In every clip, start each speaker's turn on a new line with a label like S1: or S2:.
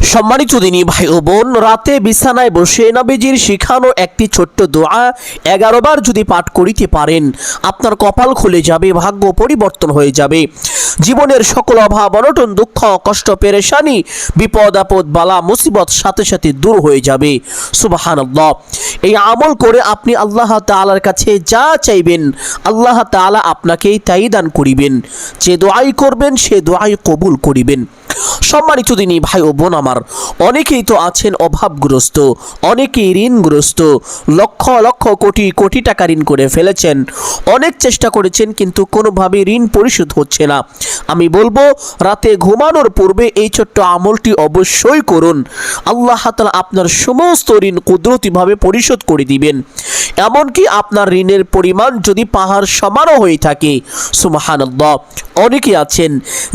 S1: সম্মানিত দিনী ভাই ও বোন, রাতে বিছানায় বসে নবীজির শিখানো একটি ছোট্ট দোয়া 11 বার যদি পাঠ করিতে পারেন, আপনার কপাল খুলে যাবে, ভাগ্য পরিবর্তন হয়ে যাবে। জীবনের সকল অভাব অনটন, দুঃখ কষ্ট পেরেশানি, বিপদ আপদ বালা মুসিবত সাথে সাথে দূর হয়ে যাবে। সুবহানাল্লাহ। এই আমল করে আপনি আল্লাহ তাআলার কাছে যা চাইবেন, আল্লাহ তাআলা আপনাকে তাই দান করিবেন। যে দোয়াই করবেন সে দোয়াই কবুল করিবেন। সম্মানিত দিনী ভাই ও বোন আমার, অনেকেই তো আছেন অভাবগ্রস্ত, অনেকেই ঋণগ্রস্ত, লক্ষ লক্ষ কোটি কোটি টাকা ঋণ করে ফেলেছেন। অনেক চেষ্টা করেছেন কিন্তু কোনোভাবে ঋণ পরিশোধ হচ্ছে না। আমি বলবো, রাতে ঘুমানোর পূর্বে এই ছোট্ট আমলটি অবশ্যই করুন। আল্লাহ তাআলা আপনার সমস্ত ঋণ কুদরতিভাবে পরিশোধ করে দিবেন। এমনকি আপনার ঋণের পরিমাণ যদি পাহাড় সমানও হয়ে থাকে। সুবহানাল্লাহ। অনেকে আছেন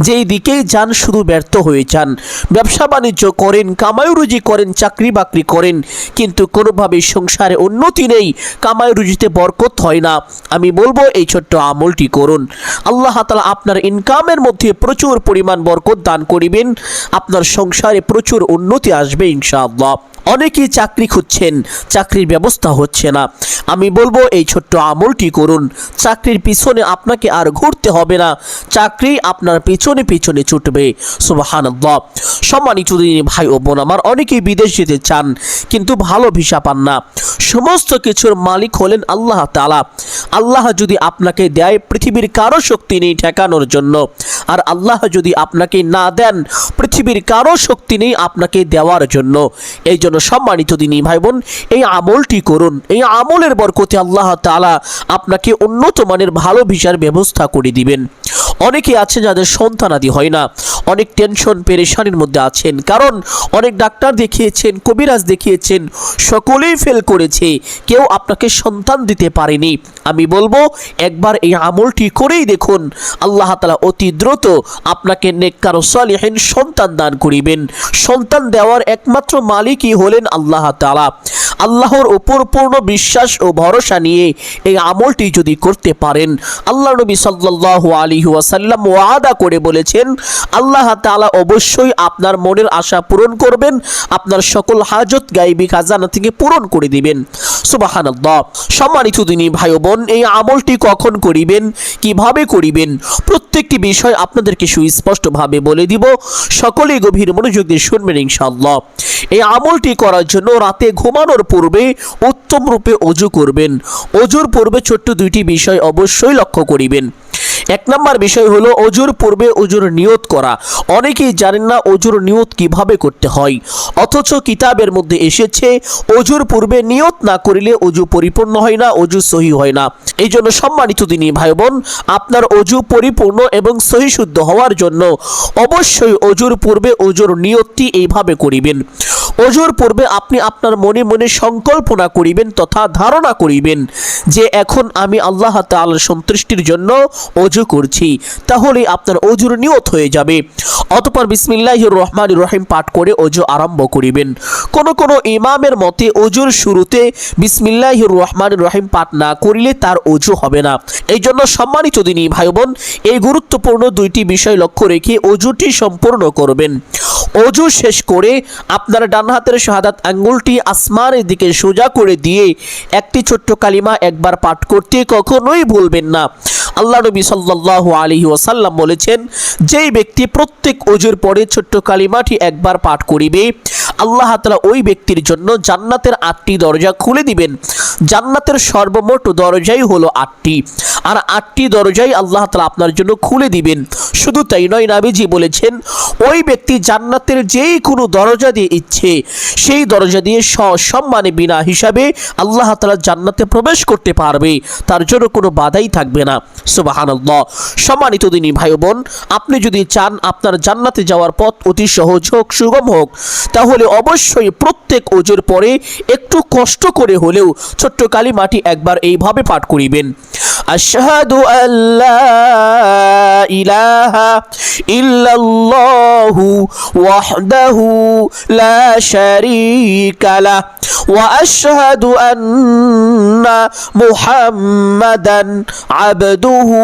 S1: যেই দিকেই যান শুধু ব্যর্থ হয়ে যান। ব্যবসা বাণিজ্য করেন, কামাই রুজি করেন, চাকরি বাকরি করেন, কিন্তু কোনোভাবে সংসারে উন্নতি নেই, কামাই রুজিতে বরকত হয় না। আমি বলবো এই ছোট্ট আমলটি করুন। আল্লাহ তাআলা আপনার ইনকামের মধ্যে প্রচুর পরিমাণ বরকত দান করিবেন। আপনার সংসারে প্রচুর উন্নতি আসবে ইনশাআল্লাহ। অনেকেই চাকরি খুঁজছেন, চাকরির ব্যবস্থা হচ্ছে না। আমি বলবো এই ছোট্ট আমলটি করুন। চাকরির পিছনে আপনাকে আর ঘুরতে হবে না, চাকরি আপনার পিছনে পিছনে ছুটবে। সুবহানাল্লাহ। সম্মানিত ভাই ও বোন আমার, অনেকেই বিদেশ যেতে চান কিন্তু ভালো ভিসা পান না। সমস্ত কিছুর মালিক হলেন আল্লাহ তাআলা। আল্লাহ যদি আপনাকে দেয়, পৃথিবীর কারো শক্তি নেই ঠেকানোর জন্য। আর আল্লাহ যদি আপনাকে না দেন, পৃথিবীর কারো শক্তি নেই আপনাকে দেওয়ার জন্য। এই জন্য সম্মানিত দিনী ভাই বোন, এই আমলটি করুন। এই আমলের বরকতে আল্লাহ তাআলা আপনাকে উন্নত মানের ভালো ভিসার ব্যবস্থা করে দিবেন। অনেকে আছে যাদের সন্তানাদি হয় না, অনেক টেনশন পেরেশানির মধ্যে আছেন, কারণ অনেক ডাক্তার দেখিয়েছেন, কবিরাজ দেখিয়েছেন, সকলেই ফেল করেছে, কেউ আপনাকে সন্তান দিতে পারেনি। আমি বলবো একবার এই আমলটি করেই দেখুন, আল্লাহ তাআলা অতি দ্রুত আপনাকে নেককার সালিহিন সন্তান দান করিবেন। সন্তান দেওয়ার একমাত্র মালিকই হলেন আল্লাহ তাআলা। আল্লাহর উপর পূর্ণ বিশ্বাস ও ভরসা নিয়ে এই আমলটি যদি করতে পারেন, আল্লাহ নবী সাল্লাল্লাহু আলাইহি ওয়াসাল্লাম ওয়াদা করে বলেছেন, আল্লাহ তাআলা অবশ্যই আপনার মনের আশা পূরণ করবেন, আপনার সকল হাজত গায়বী খাজানা থেকে পূরণ করে দিবেন। সুবহানাল্লাহ। সম্মানিত দিনী ভাই ও বোন, এই আমলটি কখন করিবেন, কিভাবে করিবেন, প্রত্যেকটি বিষয় আপনাদেরকে সুস্পষ্টভাবে বলে দিব। সকলেই গভীর মনোযোগ দিয়ে শুনবেন ইনশাআল্লাহ। এই আমলটি করার জন্য রাতে ঘুমানোর পূর্বে উত্তম রূপে ওযু করবেন। ওযুর পূর্বে ছোট্ট দুইটি বিষয় অবশ্যই লক্ষ্য করিবেন। এক নম্বর বিষয় হলো ওযুর পূর্বে ওযুর নিয়ত করা। অনেকেই জানেন না ওযুর নিয়ত কিভাবে করতে হয়, অথচ কিতাবের মধ্যে এসেছে ওযুর পূর্বে নিয়ত না করিলে ওযু পরিপূর্ণ হয় না, ওযু সহি হয় না। এই জন্য সম্মানিত দিনী ভাই বোন, আপনার ওযু পরিপূর্ণ এবং সহি শুদ্ধ হওয়ার জন্য অবশ্যই ওযুর পূর্বে ওযুর নিয়তটি এইভাবে করিবেন। ওযুর পূর্বে আপনি আপনার মনে মনে সংকল্পনা করিবেন তথা ধারণা করিবেন যে এখন আমি আল্লাহ তাআলার সন্তুষ্টির জন্য ওযু করছি, তাহলে আপনার ওযুর নিয়ত হয়ে যাবে। অতঃপর বিসমিল্লাহির রহমানির রহিম পাঠ করে ওযু আরম্ভ করিবেন। কোন কোন ইমামের মতে ওযুর শুরুতে বিসমিল্লাহির রহমানির রহিম পাঠ না করিলে তার ওযু হবে না। এই জন্য সম্মানিত দিনী ভাই বোন, এই গুরুত্বপূর্ণ দুইটি বিষয় লক্ষ্য রেখে ওযুটি সম্পূর্ণ করবেন। ওযু শেষ করে আপনার ডান হাতের শাহাদাত আঙ্গুলটি আসমানের দিকে সোজা করে দিয়ে একটি ছোট্ট কালিমা একবার পাঠ করতে কখনোই ভুলবেন না। আল্লাহ নবী সাল্লাল্লাহু আলাইহি ওয়াসাল্লাম বলেছেন, যেই ব্যক্তি প্রত্যেক ওযুর পরে ছোট্ট কালিমাটি একবার পাঠ করিবে, আল্লাহ তাআলা ওই ব্যক্তির জন্য জান্নাতের 8টি দরজা খুলে দিবেন। জান্নাতের সর্বমোট দরজাই হলো 8টি, আর 8টি দরজাই আল্লাহ তাআলা আপনার জন্য খুলে দিবেন। শুধু তাই নয়, নবীজি বলেছেন, ওই ব্যক্তি জান্নাতের যেই কোনো দরজা দিয়ে ইচ্ছে সেই দরজা দিয়ে সসম্মানে বিনা হিসাবে আল্লাহ তাআলা জান্নাতে প্রবেশ করতে পারবে, তার জন্য কোনো বাধাই থাকবে না। সুবহানাল্লাহ। সম্মানিত দিনী ভাই বোন, আপনি যদি চান আপনার জান্নাতে যাওয়ার পথ অতি সহজ হোক, সুগম হোক, তাহলে অবশ্যই প্রত্যেক ওযুর পরে একটু কষ্ট করে হলেও ছোট্ট কালিমাটি একবার এইভাবে পাঠ করিবেন। আশহাদু আল্লা ইলাহা ইল্লাল্লাহু ওয়াহদাহু লা শারীকা লাহ ওয়া আশহাদু আন্না মুহাম্মাদান আবদুহু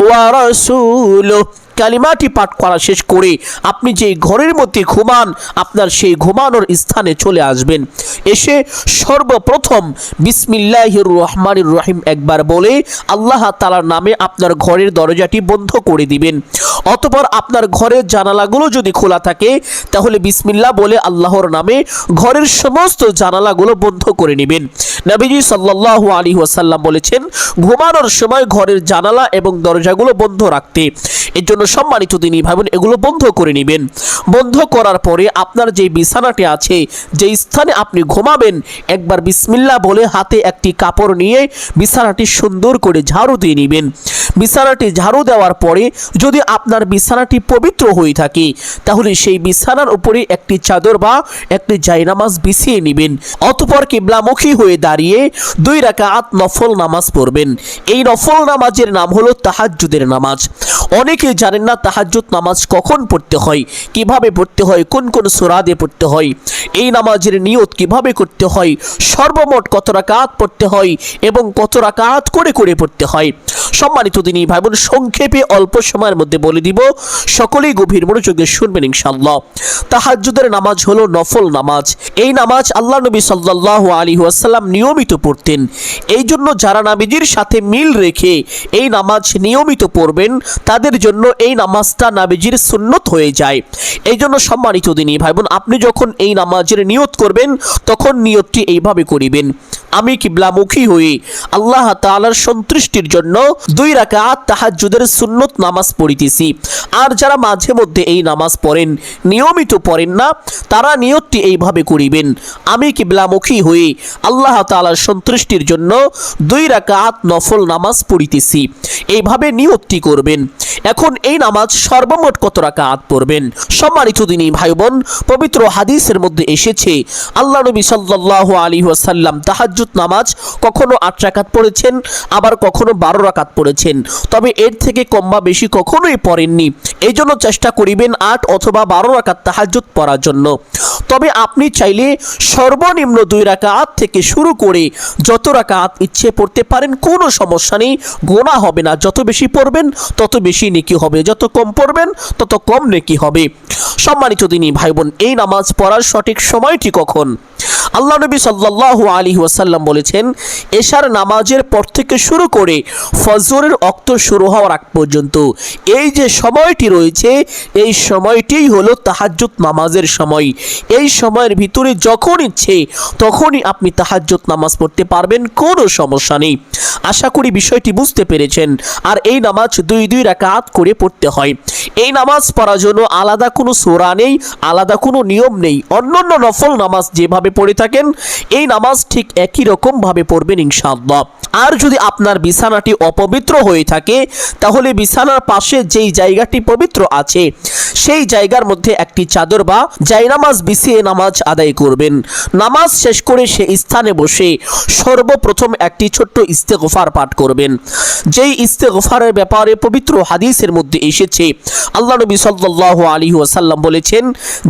S1: ওয়া রাসূলুহু কালিমাটি পাঠ করা শেষ করে আপনি যে ঘরের মধ্যে ঘুমান আপনার সেই ঘুমানোর স্থানে চলে আসবেন। এসে সর্বপ্রথম বিসমিল্লাহির রহমানির রহিম একবার বলে আল্লাহ তাআলার নামে আপনার ঘরের দরজাটি বন্ধ করে দিবেন। অতঃপর আপনার ঘরের জানালাগুলো যদি খোলা থাকে তাহলে বিসমিল্লাহ বলে আল্লাহর নামে ঘরের সমস্ত জানালাগুলো বন্ধ করে নেবেন। নবীজি সাল্লাল্লাহু আলাইহি ওয়াসাল্লাম বলেছেন ঘুমানোর সময় ঘরের জানালা এবং দরজাগুলো বন্ধ রাখতে। এর জন্য সম্মানিত দিনী ভাই বোন এগুলো বন্ধ করে নেবেন। বন্ধ করার পরে আপনার যে বিছানাটি আছে, যে স্থানে আপনি ঘুমাবেন, একবার বিসমিল্লাহ বলে হাতে একটি কাপড় নিয়ে বিছানাটি সুন্দর করে ঝাড়ু দিয়ে নেবেন। বিছানাটি ঝাড়ু দেওয়ার পরে যদি আপনার বিছানাটি পবিত্র হয়ে থাকে তাহলে সেই বিছানার উপরে একটি চাদর বা একটি জায়নামাজ বিছিয়ে নেবেন। অতঃপর কিবলামুখী হয়ে দাঁড়িয়ে 2 রাকাত নফল নামাজ পড়বেন। এই নফল নামাজের নাম হলো তাহাজ্জুদের নামাজ। অনেকে জানেন না তাহাজ্জুদ নামাজ কখন পড়তে হয়, কিভাবে পড়তে হয়, কোন কোন সূরা দিয়ে পড়তে হয়, এই নামাজের নিয়ত কিভাবে করতে হয়, সর্বমোট কত রাকাত পড়তে হয় এবং কত রাকাত করে করে পড়তে হয়। সম্মানিত দিনী ভাই বোন সংক্ষেপে অল্প সময়ের মধ্যে বলে দিব, সকলেই গভীর মনোযোগে শুনবেন ইনশাআল্লাহ। তাহাজ্জুদের নামাজ হলো নফল নামাজ। এই নামাজ আল্লাহ নবী সাল্লাল্লাহু আলাইহি ওয়াসাল্লাম নিয়মিত পড়তেন। এই জন্য যারা নবীজির সাথে মিল রেখে এই নামাজ নিয়মিত পড়বেন তাদের জন্য এই নামাজটা নবীজির সুন্নত হয়ে যায়। এই জন্য সম্মানিত দিনী ভাই বোন আপনি যখন এই নামাজের নিয়ত করবেন তখন নিয়তটি এইভাবে করিবেন, আমি কিবলামুখী হয়ে আল্লাহ তাআলার সন্তুষ্টির জন্য 2 রাকাত তাহাজ্জুদের সুন্নত নামাজ পড়িতেছি। আর যারা মাঝে মধ্যে এই নামাজ পড়েন, নিয়মিত পড়েন না, তারা নিয়তটি এইভাবে করিবেন, আমি কিবলামুখী হয়ে আল্লাহ তাআলার সন্তুষ্টির জন্য 2 রাকাত নফল নামাজ পড়িতেছি। এইভাবে নিয়তটি করবেন। এখন এই নামাজ সর্বমোট কত রাকাত পড়বেন? সম্মানিত দিনী ভাই বোন পবিত্র হাদিসের মধ্যে এসেছে আল্লাহ নবী সাল্লাল্লাহু আলাইহি ওয়াসাল্লাম তাহাজ্জুদ নামাজ কখনো 8 রাকাত পড়েছেন, আবার কখনো 12 রাকাত পড়েছেন। তবে এর থেকে কম বা বেশি কখনোই পড়েননি। এই জন্য চেষ্টা করিবেন 8 অথবা 12 রাকাত তাহাজ্জুদ পড়ার জন্য। তবে আপনি চাইলে সর্বনিম্ন 2 রাকাত থেকে শুরু করে যত রাকাত ইচ্ছে পড়তে পারেন, কোনো সমস্যা নেই, গোনা হবে না। যত বেশি পড়বেন তত বেশি নেকি হবে, যত কম পড়বেন তত কম নেকি হবে। সম্মানিত দিনী ভাই বোন এই নামাজ পড়ার সঠিক সময়টি কখন? আল্লাহ নবী সাল্লাল্লাহু আলাইহি ওয়াসাল্লাম বলেছেন এশার নামাজের পর থেকে শুরু করে ফজরের ওয়াক্ত শুরু হওয়ার আগ পর্যন্ত এই যে সময়টি রয়েছে এই সময়টিই হলো তাহাজ্জুদ নামাজের সময়। এই সময়ের ভিতরে যখন ইচ্ছে তখনই আপনি তাহাজ্জুদ নামাজ পড়তে পারবেন, কোনো সমস্যা নেই। আশা করি বিষয়টি বুঝতে পেরেছেন। আর এই নামাজ 2 রাকাত করে পড়তে হয়। এই নামাজ পড়ার জন্য আলাদা কোনো সূরা নেই, আলাদা কোনো নিয়ম নেই। অন্যান্য নফল নামাজ যেভাবে পড়ে থাকেন এই নামাজ ঠিক একই রকম ভাবে পড়বেন ইনশাআল্লাহ। আর যদি আপনার বিছানাটি অপবিত্র হয়ে থাকে তাহলে বিছানার পাশে যেই জায়গাটি পবিত্র আছে সেই জায়গার মধ্যে একটি চাদর বা জায়নামাজ বিছিয়ে নামাজ আদায় করবেন। নামাজ শেষ করে সে স্থানে বসে সর্বপ্রথম একটি ছোট্ট ইস্তেগফার পাঠ করবেন। যেই ইস্তেগফারের ব্যাপারে পবিত্র হাদিসের মধ্যে এসেছে আল্লাহ নবী সাল্লাল্লাহু আলাইহি ওয়াসাল্লাম বলেছেন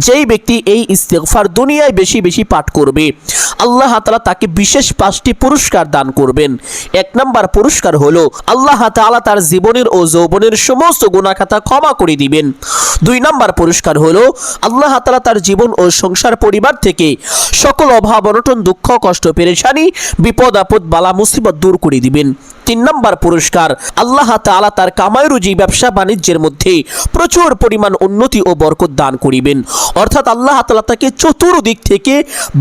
S1: যেই ব্যক্তি এই ইস্তেগফার দুনিয়ায় বেশি বেশি পাঠ করবে আল্লাহ তাআলা তাকে বিশেষ 5টি পুরস্কার দান করবেন। 1 নম্বর পুরস্কার হলো আল্লাহ তাআলা তার জীবনের ও যৌবনের সমস্ত গুনাহ খাতা ক্ষমা করে দিবেন। 2 নম্বর পুরস্কার হলো আল্লাহ তাআলা তার জীবন ও সংসার পরিবার থেকে সকল অভাব অনটন দুঃখ কষ্ট পেরেশানি বিপদ আপদ বালা মুসিবত দূর করে দিবেন। 3 নম্বর পুরস্কার আল্লাহ তাআলা তার কামাই রুজি ব্যবসা বাণিজ্যের মধ্যে প্রচুর পরিমাণ উন্নতি ও বরকত দান করিবেন। অর্থাৎ আল্লাহ তাআলা তাকে চতুর্দিক থেকে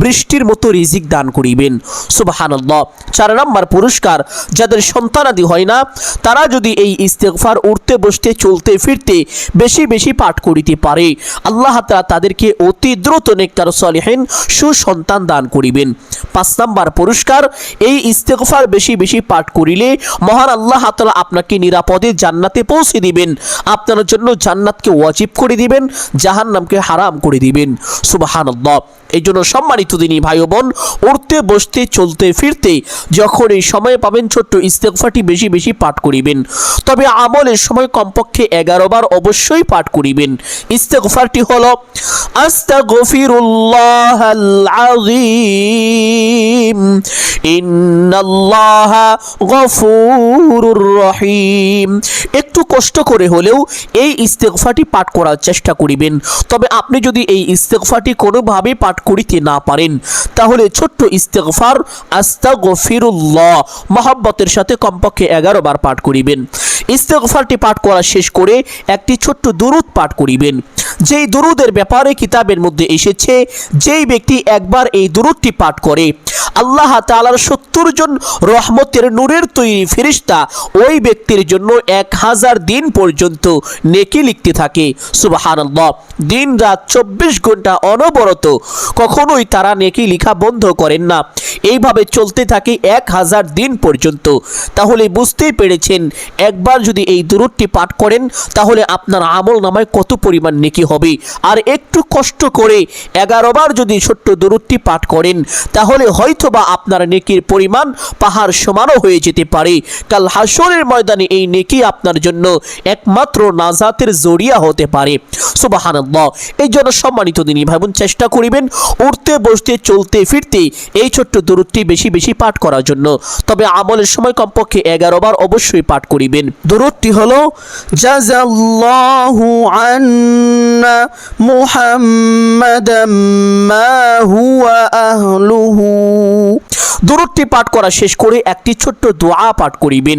S1: বৃষ্টির মতো রিজিক দান করিবেন। সুবহানাল্লাহ। 4 নম্বর পুরস্কার যাদের সন্তানাদি হয় না তারা যদি এই ইস্তেগফার উঠতে বসতে চলতে ফিরতে বেশি বেশি পাঠ করিতে পারে আল্লাহ তাআলা তাদেরকে অতি দ্রুত নেককার সলিহিন সুসন্তান দান করিবেন। 5 নম্বর পুরস্কার এই ইস্তেগফার বেশি বেশি পাঠ করিলে মহান আল্লাহ তাআলা আপনাকে নিরাপদে জান্নাতে পৌঁছে দিবেন, আপনার জন্য জান্নাতকে ওয়াজিব করে দিবেন, জাহান্নামকে হারাম করে দিবেন। সুবহানাল্লাহ। এই জন্য সম্মানিত দিনী ভাই ও বোন উঠতে বসতে চলতে ফিরতে যখন এই সময় পাবেন ছোট্ট ইস্তেগফারটি বেশি বেশি পাঠ করিবেন। তবে আমলের সময় কমপক্ষে 11 বার অবশ্যই পাঠ করিবেন। করিবেন। ইস্তেগফারটি হলো আস্তাগফিরুল্লাহাল আযীম ইন্নাল্লাহা গফুরুর রহিম। একটু কষ্ট করে হলেও এই ইস্তেগফারটি পাঠ করার চেষ্টা করিবেন। তবে আপনি যদি এই ইস্তেগফারটি কোনোভাবে পাঠ করিতে না পারেন, তাহলে ছোট্ট ইস্তেগফার আস্তাগফিরুল্লাহ মহব্বতের সাথে কমপক্ষে 11 বার পাঠ করিবেন। ইস্তেগফারটি পাঠ করা শেষ করে একটি ছোট্ট দুরূদ পাঠ করিবেন। যেই দুরূদের ব্যাপারে কিতাবের মধ্যে এসেছে, যেই ব্যক্তি একবার এই দুরূদটি পাঠ করে, আল্লাহ তাআলার 70 জন রহমতের নূরের তৈরি ফেরেশতা ওই ব্যক্তির জন্য 1000 দিন পর্যন্ত নেকি লিখতে থাকে। সুবহানাল্লাহ। দিন রাত 24 ঘন্টা অনবরত কখনোই তারা নেকি লেখা বন্ধ করেন না। এইভাবে চলতে থাকে 1000 দিন পর্যন্ত। তাহলে বুঝতেই পেরেছেন, একবার যদি এই দুরূদটি পাঠ করেন তাহলে আপনার আমল নামায় কত পরিমাণ নেকি হবে। আর একটু কষ্ট করে 11 বার যদি ছোট্ট দুরূদটি পাঠ করেন, তাহলে হয়তোবা আপনার নেকির পরিমাণ পাহাড় সমানও হয়ে যেতে পারে। কাল হাসরের ময়দানে এই নেকি আপনার জন্য একমাত্র নাজাতের জরিয়া হতে পারে। সুবহানাল্লাহ। এই জন্য সম্মানিত দিনী ভাই বোন, চেষ্টা করিবেন উঠতে বসতে চলতে ফিরতে এই ছোট্ট দুরূদটি বেশি বেশি পাঠ করার জন্য। তবে আমলের সময় কমপক্ষে 11 বার অবশ্যই পাঠ করিবেন। দুরূদটি হলো জাযাল্লাহু আন্না মুহাম্মাদাম মা হুয়া আহলুহু। দুরূদটি পাঠ করা শেষ করে একটি ছোট্ট দোয়া পাঠ করিবেন।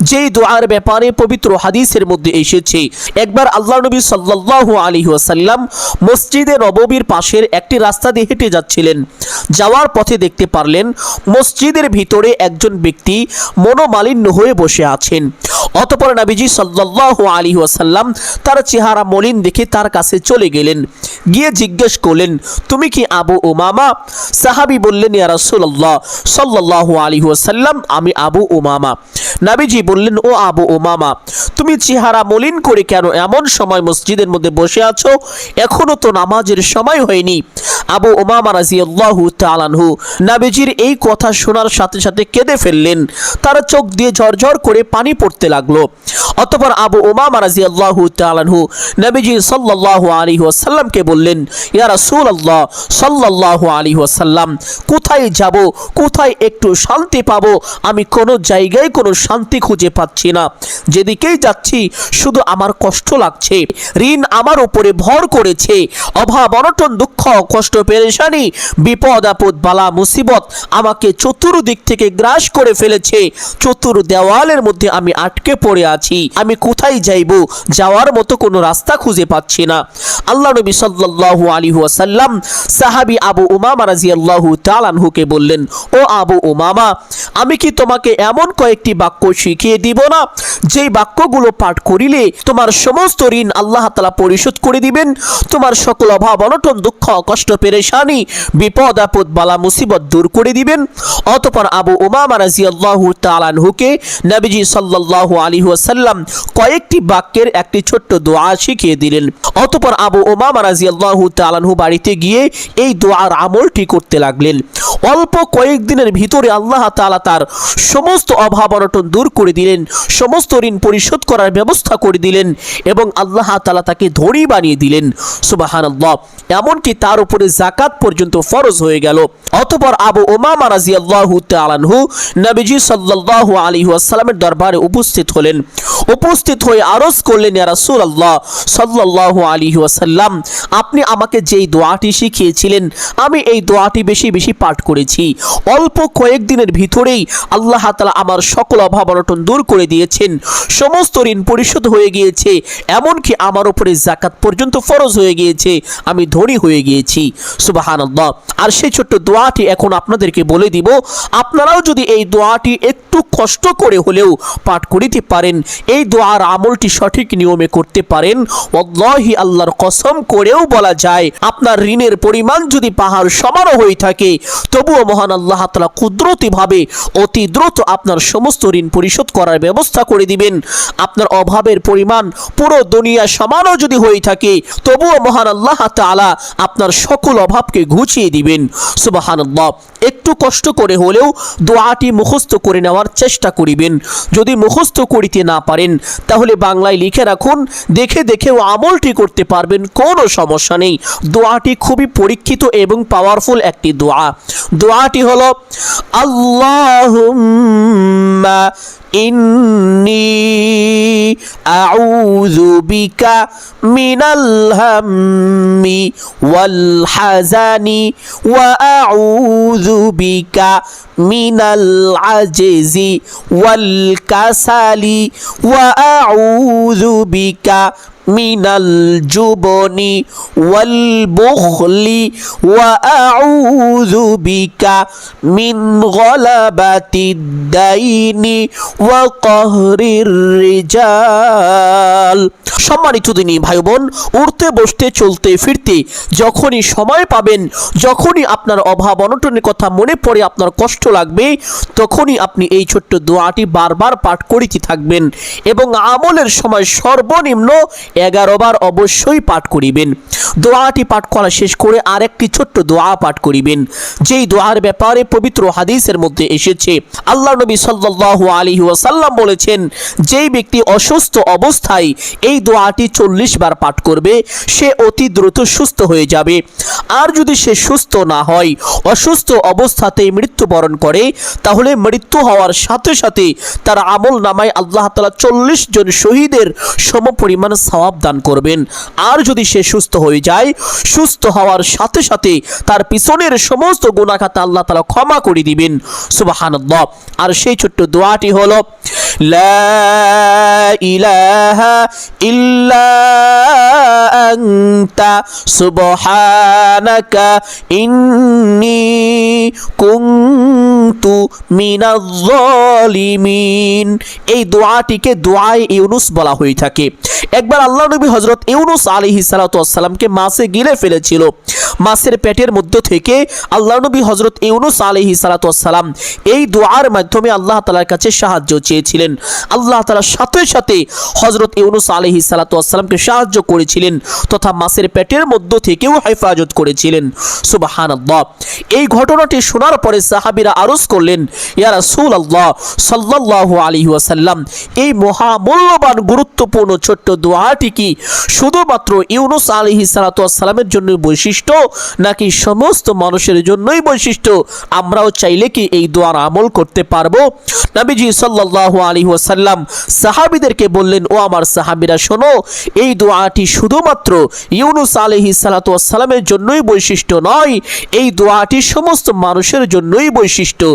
S1: যেই দোয়ার ব্যাপারে পবিত্র হাদিসের মধ্যে এসেছে, একবার আল্লাহর নবী সাল্লাল্লাহু আলাইহি ওয়াসাল্লাম মসজিদে নববীর পাশের একটি রাস্তা দিয়ে হেঁটে যাচ্ছিলেন। যাওয়ার পথে দেখতে পারলেন মসজিদের ভিতরে একজন ব্যক্তি মনোমালিন্য হয়ে বসে আছেন। অতঃপর নবীজি সাল্লাল্লাহু আলাইহি ওয়াসাল্লাম তার চেহারা মলিন দেখে তার কাছে চলে গেলেন। গিয়ে জিজ্ঞেস করলেন, তুমি কি আবু উমামা? সাহাবী বললেন, ইয়া রাসূলুল্লাহ সাল্লাল্লাহু আলাইহি ওয়াসাল্লাম, আমি আবু উমামা। নবীজি বললেন, ও আবু উমামা, তুমি চেহারা মলিন করে কেন এমন সময় মসজিদের মধ্যে বসে আছো? এখনো তো নামাজের সময় হয়নি। আবু উমামা রাদিয়াল্লাহু তাআলা আনহু নবীজির এই কথা শোনার সাথে সাথে কেঁদে ফেললেন। তার চোখ দিয়ে ঝরঝর করে পানি পড়তে লাগলো। অতঃপর আবু উমামা রাদিয়াল্লাহু তাআলা আনহু নবীজি সাল্লাল্লাহু আলাইহি ওয়াসাল্লামকে বললেন, ইয়া রাসূলুল্লাহ সাল্লাল্লাহু আলাইহি ওয়াসাল্লাম, কোথায় যাব, কোথায় একটু শান্তি পাবো? আমি কোনো জায়গায় কোনো শান্তি খুঁজে পাচ্ছি না। যেদিকেই যাচ্ছি শুধু আমার কষ্ট লাগছে। ঋণ আমার উপরে ভর করেছে। অভাব অনটন দুঃখ কষ্ট পেরেশানি বিপদ আপদ বালা মুসিবত আমাকে চতুর্দিক থেকে গ্রাস করে ফেলেছে। চতুর দেওয়ালের মধ্যে আমি আটকে পড়ে আছি। আমি কোথায় যাইব? যাওয়ার মতো কোনো রাস্তা খুঁজে পাচ্ছি না। আল্লাহ নবী সাল্লাল্লাহু আলাইহি ওয়াসাল্লাম সাহাবী আবু উমামা রাদিয়াল্লাহু তাআলা আনহুকে বললেন, ও আবু উমামা, আমি কি তোমাকে এমন কয়েকটি বাক্য শিখিয়ে দিব না, যেই বাক্যগুলো পাঠ করিলে তোমার সমস্ত ঋণ আল্লাহ তাআলা পরিশোধ করে দিবেন, তোমার সকল অভাব অনটন দুঃখ কষ্ট পেরেশানি বিপদ আপদ বালা মুসিবত দূর করে দিবেন। অতঃপর আবু উমামা রাদিয়াল্লাহু তাআলা আনহুকে নবীজি সাল্লাল্লাহু আলাইহি ওয়াসাল্লাম কয়েকটি বাক্যের একটি ছোট্ট দোয়া শিখিয়ে দিলেন। অতঃপর আবু উমামা রাদিয়াল্লাহু তাআলা আনহু বাড়িতে গিয়ে এই দোয়ার আমলটি করতে লাগলেন। অল্প কয়েকদিনের ভিতরে আল্লাহ তাআলা তার সমস্ত অভাব অনটন দূর করে দিলেন, সমস্ত ঋণ পরিশোধ করার ব্যবস্থা করে দিলেন এবং আল্লাহ তাআলা তাকে ধনী বানিয়ে দিলেন। সুবহানাল্লাহ। এমনকি তার উপরে যাকাত পর্যন্ত ফরজ হয়ে গেল। অতঃপর আবু উমামা রাদিয়াল্লাহু তাআলা আনহু নবীজি সাল্লাল্লাহু আলাইহি ওয়াসাল্লামের দরবারে উপস্থিত হলেন। উপস্থিত হয়ে আরজ করলেন, ইয়া রাসূলুল্লাহ সাল্লাল্লাহু আলাইহি ওয়াসাল্লাম, আপনি আমাকে যেই দোয়াটি শিখিয়েছিলেন আমি এই দোয়াটি বেশি বেশি পাঠ করেছি। অল্প কয়েকদিনের ভিতরেই আল্লাহ তাআলা আমার সকল অভাব অনটন দূর করে দিয়েছেন, সমস্ত ঋণ পরিশোধ হয়ে গিয়েছে, এমনকি আমার উপরে যাকাত পর্যন্ত ফরজ হয়ে গিয়েছে, আমি ধনী হয়ে গিয়েছি। সুবহানাল্লাহ। আর সেই ছোট্ট দোয়াটি এখন আপনাদেরকে বলে দিব। আপনারাও যদি এই দোয়াটি একটু কষ্ট করে হলেও পাঠ করিতে পারেন, এই দোয়ার আমলটি সঠিক নিয়মে করতে পারেন, ওয়াল্লাহি আল্লাহর কসম করেও বলা যায় আপনার ঋণের পরিমাণ যদি পাহাড় সমানও হয়ে থাকে, তবুও মহান আল্লাহ তাআলা কুদরতিভাবে অতি দ্রুত আপনার সমস্ত ঋণ পরিশোধ করার ব্যবস্থা করে দিবেন। আপনার অভাবের পরিমাণ পুরো দুনিয়া সমানও যদি হয়ে থাকে, তবুও মহান আল্লাহ তাআলা আপনার সকল অভাবকে ঘুচিয়ে দিবেন। সুবহানাল্লাহ। একটু কষ্ট করে হলেও দোয়াটি মুখস্থ করে নেওয়ার চেষ্টা করিবেন। যদি মুখস্থ করিতে না পারেন তাহলে বাংলায় লিখে রাখুন, দেখে দেখেও আমলটি করতে পারবেন, কোনো সমস্যা নেই। দোয়াটি খুবই পরীক্ষিত এবং পাওয়ারফুল একটি দোয়া। দোয়াটি হলো আল্লাহুম্মা ইন্নী আউযু বিকা মিনাল হাম্মি ওয়াল হাজানি ওয়া আউযু বিকা মিনাল আজজি ওয়াল কাসালি ওয়া আউযু বিকা মিনাল জুবনি ওয়াল বুখলি ওয়া আউযু বিকা মিন গলাবাতিদ দাইনি ওয়া কাহরির রিজাল। সম্মানিত দিনী ভাই বোন, উঠতে বসতে চলতে ফিরতে যখনই সময় পাবেন, যখনই আপনার অভাব অনটনের কথা মনে পড়ে, আপনার কষ্ট লাগবে, তখনই আপনি এই ছোট্ট দোয়াটি বারবার পাঠ করিতে থাকবেন এবং আমলের সময় সর্বনিম্ন 11 বার অবশ্যই পাঠ করিবেন। দোয়াটি পাঠ করা শেষ করে আরেকটি ছোট্ট দোয়া পাঠ করিবেন, যেই দোয়ার ব্যাপারে পবিত্র হাদিসের মধ্যে এসেছে। আল্লাহ নবী সাল্লাল্লাহু আলাইহি ওয়াসাল্লাম বলেছেন, যেই ব্যক্তি অসুস্থ অবস্থায় এই দোয়াটি 40 বার পাঠ করবে সে অতি দ্রুত সুস্থ হয়ে যাবে। আর যদি সে সুস্থ না হয়, অসুস্থ অবস্থাতেই মৃত্যুবরণ করে, তাহলে মৃত্যু হওয়ার সাথে সাথে তার আমল নামায় আল্লাহ তাআলা 40 জন শহীদের সমপরিমাণ সওয়াব দান করবেন। আর যদি সে সুস্থ হয়ে যায়, সুস্থ হওয়ার সাথে সাথে তার পিছনের সমস্ত গুনাহ খাতা আল্লাহ তাআলা ক্ষমা করে দিবেন। সুবহানাল্লাহ। আর সেই ছোট্ট দোয়াটি হলো লা ইলাহা ইল্লা আনতা সুবহানাকা ইন্নী কুনতু মিনাজ জালিমিন। এই দোয়াটিকে দোয়ায়ে ইউনুস বলা হয়ে থাকে। একবার আল্লাহ নবী হযরত ইউনুস আলাইহিস সালাতু ওয়াস সালামকে মাছে গিলে ফেলেছিল। মাছের পেটের মধ্য থেকে আল্লাহ নবী হযরত ইউনুস আলাইহিস সালাতু ওয়াস সালাম এই দোয়ার মাধ্যমে আল্লাহ তাআলার কাছে সাহায্য চেয়েছিলেন। আল্লাহ তাআলা সাথে সাথে হযরত ইউনুস আলাইহিস সালাতু ওয়াস সালামকে সাহায্য করেছিলেন তথা মাছের পেটের মধ্য থেকেও হেফাজত করেছিলেন। সুবহানাল্লাহ। এই ঘটনাটি শোনার পরে সাহাবীরা আরজ করলেন, ইয়া রাসূলুল্লাহ সাল্লাল্লাহু আলাইহি ওয়াসাল্লাম, এই মহামূল্যবান গুরুত্বপূর্ণ ছোট্ট দোয়াটি কি শুধুমাত্র ইউনুস আলাইহিস সালাতু ওয়াস সালামের জন্য বৈশিষ্ট্য নাকি সমস্ত মানুষের জন্যই বৈশিষ্ট্য? আমরাও চাইলে কি এই দোয়ার আমল করতে পারবো? নবীজি সাল্লাল্লাহু আলাইহি ওয়াসাল্লাম সাহাবীদেরকে বললেন, ও আমার সাহাবীরা শোনো, এই দোয়াটি শুধুমাত্র ইউনুস আলাইহিস সালাতু ওয়াস সালামের জন্যই বৈশিষ্ট্য নয়, এই দোয়াটি সমস্ত মানুষের জন্যই বৈশিষ্ট্য।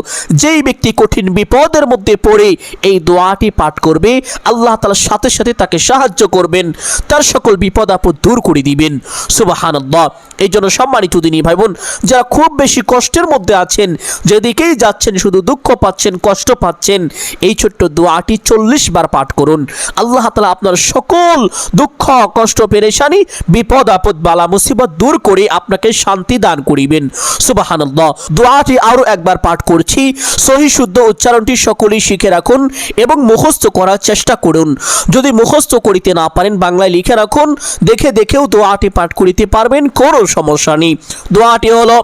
S1: যেই ব্যক্তি কঠিন বিপদের মধ্যে পড়ে এই দোয়াটি পাঠ করবে, আল্লাহ তাআলা সাথে সাথে তাকে সাহায্য করবেন, তার সকল বিপদ আপদ দূর করে দিবেন। সুবহানাল্লাহ। এই জন্য সম্মানিত দিনী ভাই বোন, যারা খুব বেশি কষ্টের মধ্যে আছেন, যেদিকেই যাচ্ছেন শুধু দুঃখ পাচ্ছেন, কষ্ট পাচ্ছেন, এই ছোট্ট দোয়াটি 40 বার পাঠ করুন। আল্লাহ তাআলা আপনার সকল দুঃখ কষ্ট পেরেশানি বিপদ আপদ বালা মুসিবত দূর করে আপনাকে শান্তি দান করিবেন। সুবহানাল্লাহ। দোয়াটি আরো একবার পাঠ করছি, সহি শুদ্ধ উচ্চারণটি সকলেই শিখে রাখুন এবং মুখস্থ করার চেষ্টা করুন। যদি মুখস্থ করিতে না পারেন বাংলায় লিখে রাখুন, দেখে দেখেও দোয়াটি পাঠ করিতে পারবেন, কোনো সমস্যা নেই। দোয়াটি হলো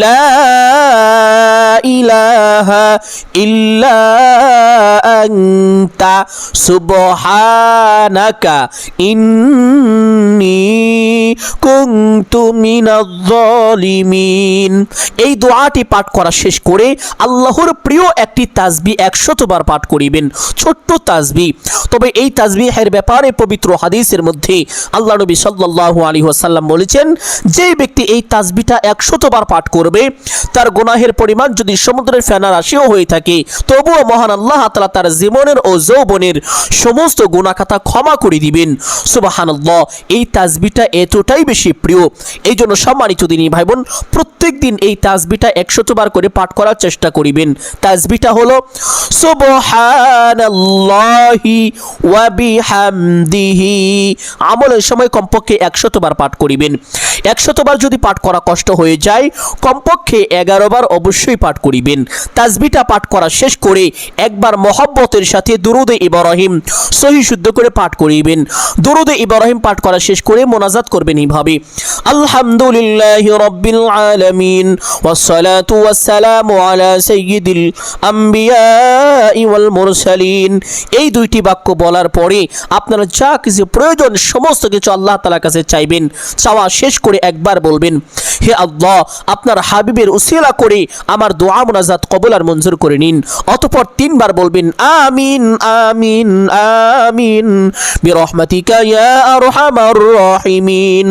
S1: লা ইলাহা ইল্লা আনতা সুবহানাকা ইন্নী কুনতু মিনাজ জালিমিন। এই দোয়াটি পাঠ করা শেষ করে আল্লাহর প্রিয় একটি তাসবিহ 100 বার পাঠ করিবেন, ছোট্ট তাসবিহ। তবে এই তাসবিহের ব্যাপারে পবিত্র হাদিসের মধ্যে আল্লাহ নবী সাল্লাল্লাহু আলাইহি ওয়াসাল্লাম বলেছেন, যে ব্যক্তি এই তাসবিহটা 100 বার পাঠ করবে, তার গুনাহের পরিমাণ যদি সমুদ্রের ফেনা রাশিও হয়ে থাকে, তবুও মহান আল্লাহ তাআলা তার জীবনের ও যৌবনের সমস্ত গুনাহ খাতা ক্ষমা করে দিবেন। সুবহানাল্লাহ। এই তাসবিহটা এতটাই বেশি প্রিয়, এই জন্য সম্মানিত দিনী ভাই বোন, প্রত্যেক দিন এই তাসবিহটা 100 বার করে পাঠ করার চেষ্টা করিবেন। তাসবিহটা হলো সুবহানাল্লাহি ওয়া বিহামদিহি। আমলের সময় কমপক্ষে 100 বার পাঠ করিবেন। 100 বার যদি পাঠ করা কষ্ট হয়ে যায়, কমপক্ষে 11 বার অবশ্যই পাঠ করিবেন। তাসবিহটা পাঠ করা শেষ করে একবার মহব্বতের সাথে দুরুদে ইব্রাহিম সহি শুদ্ধ করে পাঠ করিবেন। দুরুদে ইব্রাহিম পাঠ করা শেষ করে মোনাজাত করবেন এইভাবে, আলহামদুলিল্লাহি রাব্বিল আলামিন ওয়াসসালাতু ওয়াসসালামু আলা সাইয়্যিদিল আম্বিয়া ওয়াল মুরসালিন। এই দুইটি বাক্য বলার পরে আপনারা যা কিছু প্রয়োজন সমস্ত কিছু আল্লাহ তাআলার কাছে চাইবেন। চাওয়া শেষ করে একবার বলবেন, হে আল্লাহ, আপনার হাবিবের উসিলা করে আমার দোয়া মুনাজাত কবুল আর মঞ্জুর করে নিন। অতঃপর 3 বার বলবেন, আমিন আমিন আমিন বিরহমাতিকা ইয়া আরহামার রাহিমিন।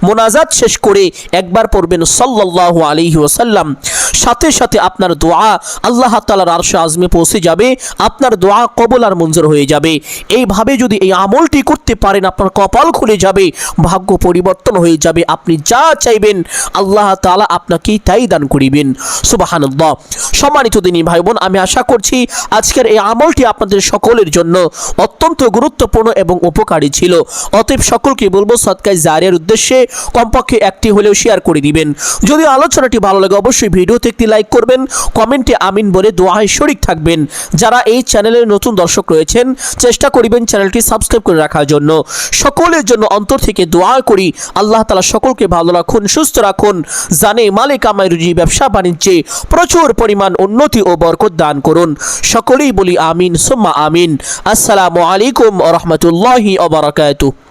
S1: মুনাজাত শেষ করে একবার পড়বেন সাল্লাল্লাহু আলাইহি ওয়াসাল্লাম। সাথে সাথে আপনার দোয়া আল্লাহ তাআলার আরশে আজমে পৌঁছে যাবে, আপনার দোয়া কবুল আর মঞ্জুর হয়ে যাবে। এইভাবে যদি এই আমলটি করতে পারেন, আপনার কপাল খুলে যাবে, ভাগ্য পরিবর্তন হয়ে যাবে। আপনি যা চাইবেন আল্লাহ তাআলা আপনাকে তাই দান করিবেন। সুবহানাল্লাহ। সম্মানিত দিনী ভাই বোন, আমি আশা করছি আজকের এই আমলটি আপনাদের সকলের জন্য অত্যন্ত গুরুত্বপূর্ণ এবং উপকারী ছিল। অতএব সকলকে বলবো সদকায়ে জারিয়ার উদ্দেশ্যে কমপক্ষে একটি হলেও শেয়ার করে দিবেন। যদি আলোচনাটি ভালো লাগে অবশ্যই ভিডিওতে একটি লাইক করবেন, কমেন্টে আমিন বলে দোয়ায় শরীক থাকবেন। যারা এই চ্যানেলের নতুন দর্শক রয়েছেন চেষ্টা করিবেন চ্যানেলটি সাবস্ক্রাইব করে রাখার জন্য। সকলের জন্য অন্তর থেকে দোয়া করি আল্লাহ তাআলা সকলকে ভালো রাখুন, সুস্থ রাখুন, জানে মালে কামাই রুজি ব্যবসা বাণিজ্যে প্রচুর পরিমাণ উন্নতি ও বরকত দান করুন। সকলেই বলি আমিন সুম্মা আমিন। আসসালামু আলাইকুম ওয়া রাহমাতুল্লাহি ওয়া বারাকাতুহু।